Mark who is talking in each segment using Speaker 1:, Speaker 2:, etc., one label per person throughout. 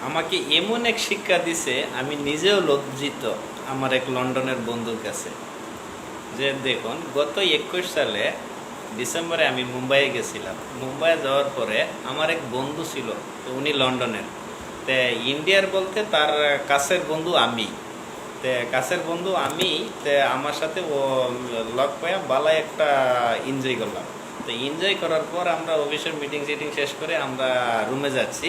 Speaker 1: আমাকে এমন এক শিক্ষা দিছে, আমি নিজেও লজ্জিত আমার এক লন্ডনের বন্ধুর কাছে। যে দেখুন, গত 21 সালে ডিসেম্বরে আমি মুম্বাইয়ে গেছিলাম। মুম্বাইয়ে যাওয়ার পরে আমার এক বন্ধু ছিল, তো উনি লন্ডনের। তে ইন্ডিয়ার বলতে তার কাছের বন্ধু আমি। কাছের বন্ধু আমি, আমার সাথে ও লক পায়া বালায় একটা এনজয় করলাম। তো এনজয় করার পর আমরা অফিসের মিটিং সিটিং শেষ করে আমরা রুমে যাচ্ছি।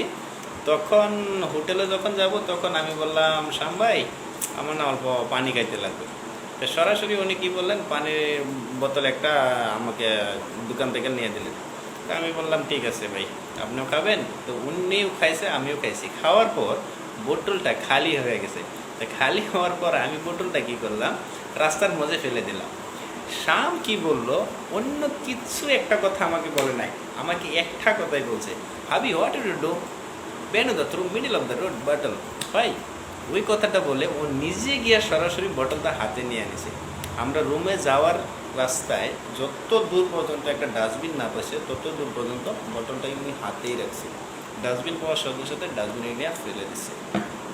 Speaker 1: তখন হোটেলে যখন যাব তখন আমি বললাম, শ্যাম ভাই, আমার না অল্প পানি খাইতে লাগবে। তো সরাসরি উনি কি বললেন, পানির বোতল একটা আমাকে দোকান থেকে নিয়ে দিলেন। তো আমি বললাম ঠিক আছে ভাই, আপনিও খাবেন। তো উনিও খাইছে, আমিও খাইছি। খাওয়ার পর বোতলটা খালি হয়ে গেছে। তো খালি হওয়ার পর আমি বোতলটা কি করলাম, রাস্তার মাঝে ফেলে দিলাম। শ্যাম কি বললো, অন্য কিছু একটা কথা আমাকে বলে নাই, আমাকে একটা কথাই বলছে, hubby what you do when the through middle of the road bottle. ভাই, ওই কথাটা বলে ও নিজে গিয়া সরাসরি বটলটা হাতে নিয়ে আনিছে। আমরা রুমে যাওয়ার রাস্তায় যত দূর পর্যন্ত একটা ডাস্টবিন না পাচ্ছে, তত দূর পর্যন্ত বটলটা উনি হাতেই রাখছে। ডাস্টবিন পাওয়ার সাথে সাথে ডাস্টবিনে নিয়ে ফেলে দিচ্ছে।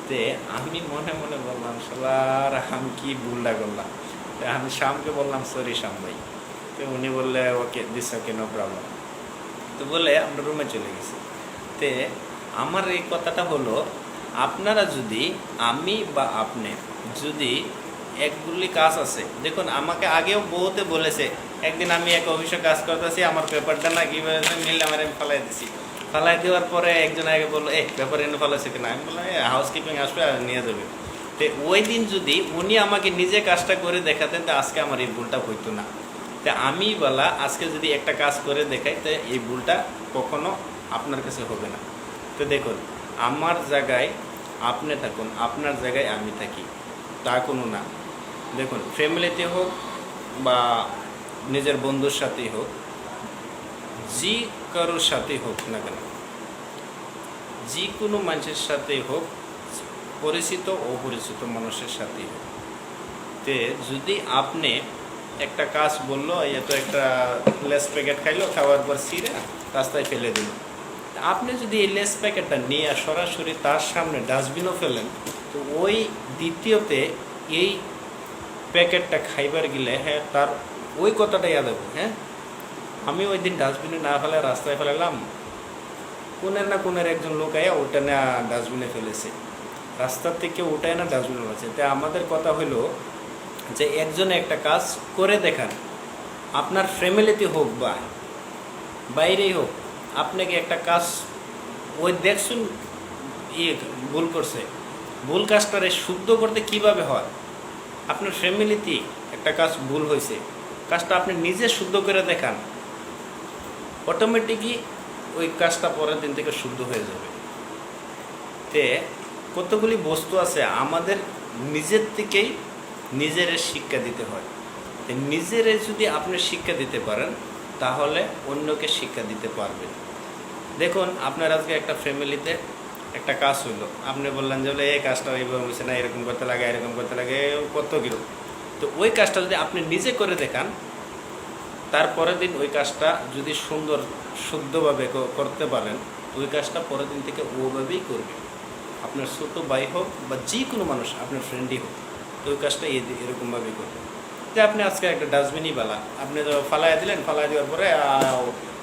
Speaker 1: তে আমি মনে মনে বললাম, শালার আমি কি ভুলটা করলাম। আমি শ্যামকে বললাম, সরি শ্যাম ভাই। তো উনি বললে, okay this okay, no problem. তো বলে আমরা রুমে চলে গেছি। তে আমার এই কথাটা হলো, আপনারা যদি, আমি বা আপনি যদি একগুলি কাজ আছে, দেখুন আমাকে আগেও বহুতে বলেছে। একদিন আমি এক অফিসে কাজ করতেছি, আমার পেপারটা না কীভাবে মিললে আমার আমি ফালাই দিছি। ফালাই দেওয়ার পরে একজন আগে বললো, পেপার এনে ফালাইছে কিনা। আমি বললাম, হাউস কিপিং আসবে আর নিয়ে যাবে। তো ওই দিন যদি উনি আমাকে নিজে কাজটা করে দেখাতেন, তো আজকে আমার এই ভুলটা হইতো না। তা আমি বলা, আজকে যদি একটা কাজ করে দেখাই, তো এই ভুলটা কখনো আপনার কাছে হবে না। তো দেখুন, আমার জায়গায় আপনি থাকুন, আপনার জায়গায় আমি থাকি, তা কোনো না। দেখুন, ফ্যামিলিতে হোক বা নিজের বন্ধুর সাথেই হোক, যে কারোর সাথেই হোক না কেন, যে কোনো মানুষের সাথেই হোক, পরিচিত অপরিচিত মানুষের সাথেই হোক, তে যদি আপনি একটা কাজ বললো, তো একটা লেস প্যাকেট খাইলো, খাওয়ার পর ছিঁড়ে রাস্তায় ফেলে দিল, আপনি যদি এই লেস প্যাকেটটা নিয়ে সরাসরি তার সামনে ডাস্টবিনও ফেলেন, তো ওই দ্বিতীয়তে এই প্যাকেটটা খাইবার গেলে, হ্যাঁ, তার ওই কথাটা ইয়াদ হবে, হ্যাঁ, আমি ওই দিন ডাস্টবিনে না ফেলে রাস্তায় ফেলালাম, কোনের না কোনের একজন লোক আয়া ওটা না ডাস্টবিনে ফেলেছে, রাস্তার থেকে ওটাই না ডাস্টবিনে ফেলেছে। তাই আমাদের কথা হলো যে একজনে একটা কাজ করে দেখান, আপনার ফ্যামিলিতে হোক বা বাইরেই হোক, আপনাকে একটা কাজ ওই দেখছুন ভুল করছে, ভুল কাজটারে শুদ্ধ করতে কিভাবে হয়। আপনার ফ্যামিলিতে একটা কাজ ভুল হয়েছে, কাজটা আপনি নিজে শুদ্ধ করে দেখান, অটোমেটিকই ওই কাজটা পরের দিন থেকে শুদ্ধ হয়ে যাবে। তে কতগুলি বস্তু আছে আমাদের নিজের থেকেই নিজের শিক্ষা দিতে হয়। নিজের যদি আপনি শিক্ষা দিতে পারেন, তাহলে অন্যকে শিক্ষা দিতে পারবেন। দেখুন, আপনার আজকে একটা ফ্যামিলিতে একটা কাজ হইলো, আপনি বললেন যে এই কাজটা এইভাবে হয়েছে না, এরকম করতে লাগে, এরকম করতে লাগে, কত কিলো। তো ওই কাজটা যদি আপনি নিজে করে দেখান, তারপরের দিন ওই কাজটা যদি সুন্দর শুদ্ধভাবে করতে পারেন, ওই কাজটা পরের দিন থেকে ওভাবেই করবে। আপনার ছোটো ভাই হোক বা যে কোনো মানুষ, আপনার ফ্রেন্ডই হোক, তো ওই কাজটা এরকমভাবেই করবে। যে আপনি আজকে একটা ডাস্টবিনই বালা, আপনি ফালাই দিলেন, ফালাই দেওয়ার পরে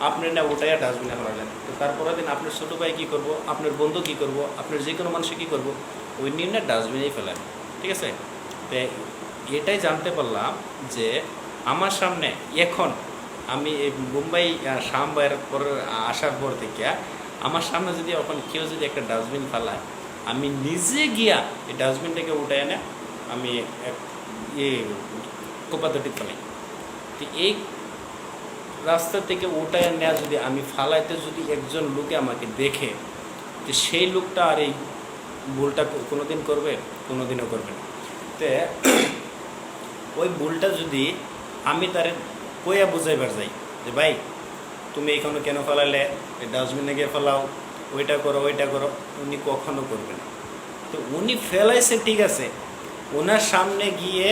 Speaker 1: আপনি না ওটাই ডাস্টবিনে ফেলালেন, তো তারপরের দিন আপনার ছোটো ভাই কী করবো, আপনার বন্ধু কী করবো, আপনার যে কোনো মানুষে কী করবো, ওই নিয়ে না ডাস্টবিনেই ফেলেন। ঠিক আছে? তো এটাই জানতে পারলাম যে আমার সামনে এখন, আমি এই মুম্বাই শ্যাম ভাইয়ের পর আসার পর থেকে আমার সামনে যদি এখন কেউ যদি একটা ডাস্টবিন ফেলায়, আমি নিজে গিয়া এই ডাস্টবিনটাকে উঠে এনে আমি কোপাতটি ফেলাই। তো এই রাস্তা থেকে উঠায় নেওয়া যদি আমি ফালাইতে যদি একজন লোকে আমাকে দেখে, তো সেই লোকটা আর এই ভুলটা কোনোদিন করবে? কোনোদিনও করবে না। তো ওই ভুলটা যদি আমি তার কইয়া বুঝাইবার যাই যে ভাই, তুমি এখানে কেন ফেলালে, এই ডাস্টবিনে গিয়ে ফেলাও, ওইটা করো, ওইটা করো, উনি কখনো করবে না। তো উনি ফেলাইছে ঠিক আছে, ওনার সামনে গিয়ে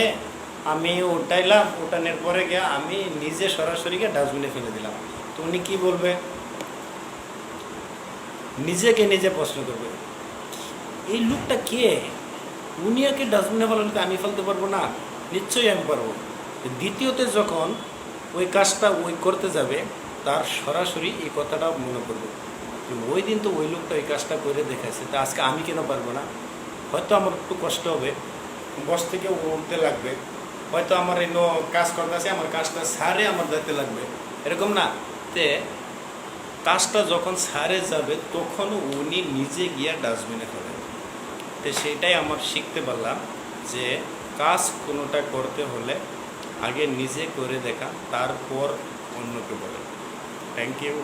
Speaker 1: আমি উঠাইলাম, উঠানোর পরে গিয়ে আমি নিজে সরাসরি গিয়ে ডাস্টবিনে ফেলে দিলাম, তো উনি কী বলবে? নিজেকে নিজে প্রশ্ন করবে,
Speaker 2: এই লোকটা কে, উনিকে ডাস্টবিনে ফেলালে তো আমি ফেলতে পারবো না, নিশ্চয়ই আমি পারবো। দ্বিতীয়তে যখন ওই কাজটা ওই করতে যাবে, তার সরাসরি এই কথাটা মনে করবে যে ওই দিন তো ওই লোকটা ওই কাজটা করে দেখাচ্ছে, তা আজকে আমি কেন পারবো না। হয়তো আমার একটু কষ্ট হবে, বস থেকে উঠতে লাগবে, হয়তো আমার এই কাজ করতে আছে, আমার কাজটা সারে আমার যেতে লাগবে, এরকম না। তে কাজটা যখন সারে যাবে তখন উনি নিজে গিয়া ডাস্টবিনে ফেলে। তো সেটাই আমার শিখতে পারলাম যে কাজ কোনোটা করতে হলে আগে নিজে করে দেখা, তারপর অন্যকে বলে। Thank you.